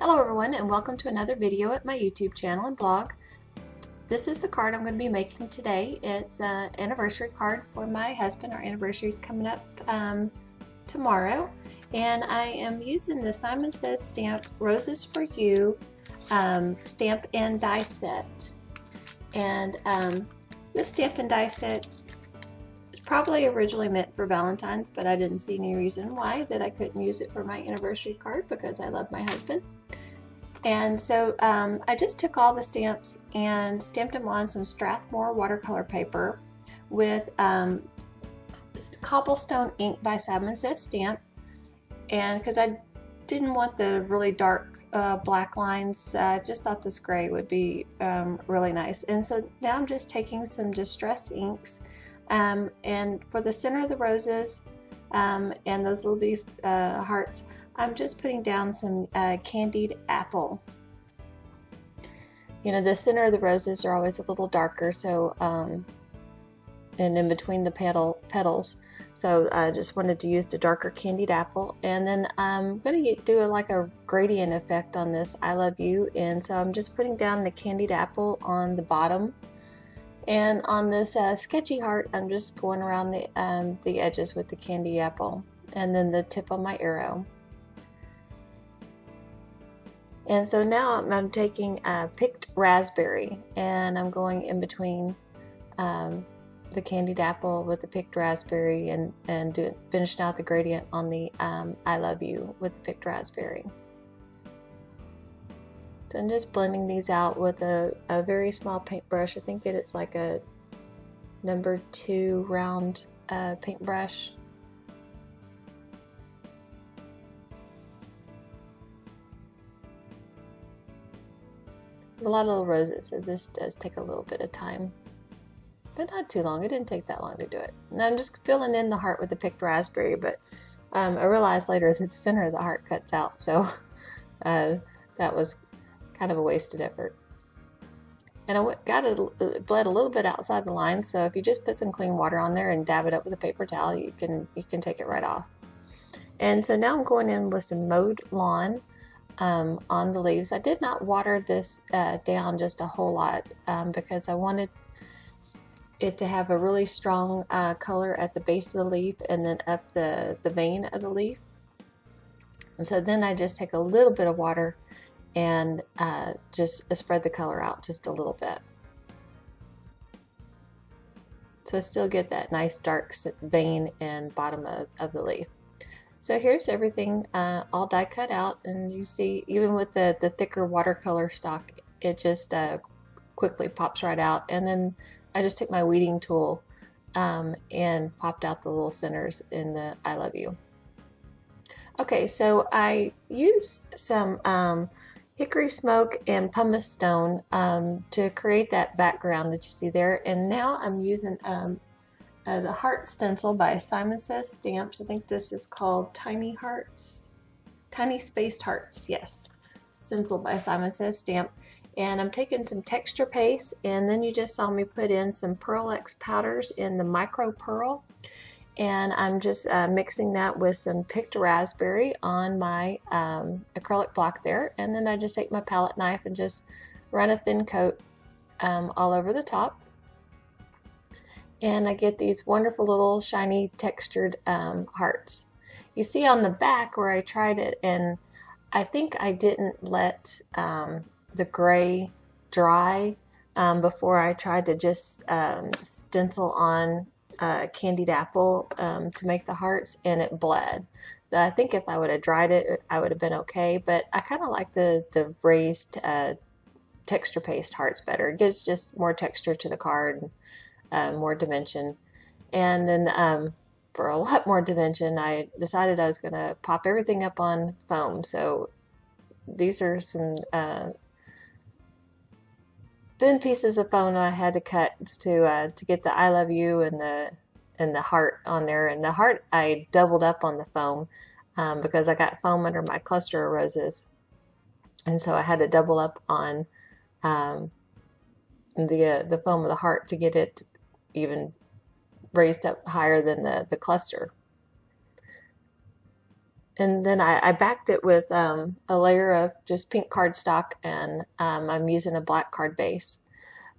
Hello everyone and welcome to another video at my YouTube channel and blog. This is the card I'm going to be making today. It's an anniversary card for my husband. Our anniversary is coming up tomorrow, and I am using the Simon Says stamp Roses for You stamp and die set. And this stamp and die set is probably originally meant for Valentine's, but I didn't see any reason why that I couldn't use it for my anniversary card because I love my husband. And so I just took all the stamps and stamped them on some Strathmore watercolor paper with Cobblestone ink by Simon Says Stamp. And because I didn't want the really dark black lines, I just thought this gray would be really nice. And so now I'm just taking some Distress inks, and for the center of the roses and those little bitty hearts, I'm just putting down some candied apple. You know, the center of the roses are always a little darker, so and in between the petals. So I just wanted to use the darker candied apple, and then I'm going to do like a gradient effect on this I Love You, and so I'm just putting down the candied apple on the bottom, and on this sketchy heart I'm just going around the edges with the candy apple, and then the tip of my arrow. And so now I'm taking picked raspberry, and I'm going in between the candied apple with the picked raspberry, and finishing out the gradient on the I Love You with the picked raspberry. So I'm just blending these out with a very small paintbrush. I think it's like a number 2 round paintbrush. A lot of little roses, so this does take a little bit of time, but not too long. It didn't take that long to do it. And I'm just filling in the heart with the picked raspberry, but I realized later that the center of the heart cuts out, so that was kind of a wasted effort. And I bled a little bit outside the line, so if you just put some clean water on there and dab it up with a paper towel, you can take it right off. And so now I'm going in with some mowed lawn on the leaves. I did not water this down just a whole lot because I wanted it to have a really strong color at the base of the leaf and then up the vein of the leaf. And so then I just take a little bit of water and just spread the color out just a little bit. So still get that nice dark vein and bottom of the leaf. So here's everything all die cut out, and you see even with the thicker watercolor stock, it just quickly pops right out. And then I just took my weeding tool and popped out the little centers in the I Love You. Okay, so I used some hickory smoke and pumice stone to create that background that you see there, and now I'm using the heart stencil by Simon Says Stamps. I think this is called Tiny Hearts, Tiny Spaced Hearts, yes. Stencil by Simon Says Stamp. And I'm taking some texture paste, and then you just saw me put in some Pearl X powders in the micro pearl. And I'm just mixing that with some picked raspberry on my acrylic block there. And then I just take my palette knife and just run a thin coat all over the top. And I get these wonderful little shiny textured hearts. You see on the back where I tried it, and I think I didn't let the gray dry before I tried to just stencil on candied apple to make the hearts, and it bled. I think if I would have dried it, I would have been okay, but I kind of like the raised texture paste hearts better. It gives just more texture to the card, more dimension. And then for a lot more dimension, I decided I was going to pop everything up on foam. So these are some thin pieces of foam I had to cut to get the I Love You and the heart on there. And the heart I doubled up on the foam because I got foam under my cluster of roses, and so I had to double up on the foam of the heart to get it even raised up higher than the cluster. And then I backed it with a layer of just pink cardstock, and I'm using a black card base.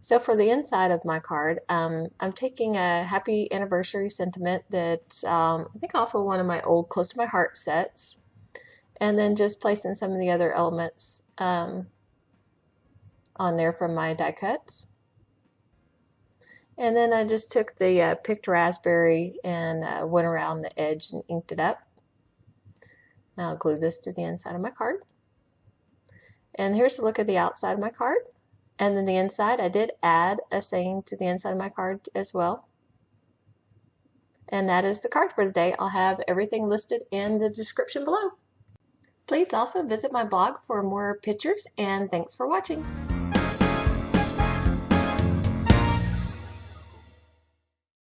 So for the inside of my card, I'm taking a happy anniversary sentiment that's I think off of one of my old Close to My Heart sets, and then just placing some of the other elements on there from my die cuts. And then I just took the picked raspberry and went around the edge and inked it up. Now I'll glue this to the inside of my card. And here's a look at the outside of my card. And then the inside, I did add a saying to the inside of my card as well. And that is the card for the day. I'll have everything listed in the description below. Please also visit my blog for more pictures, and thanks for watching.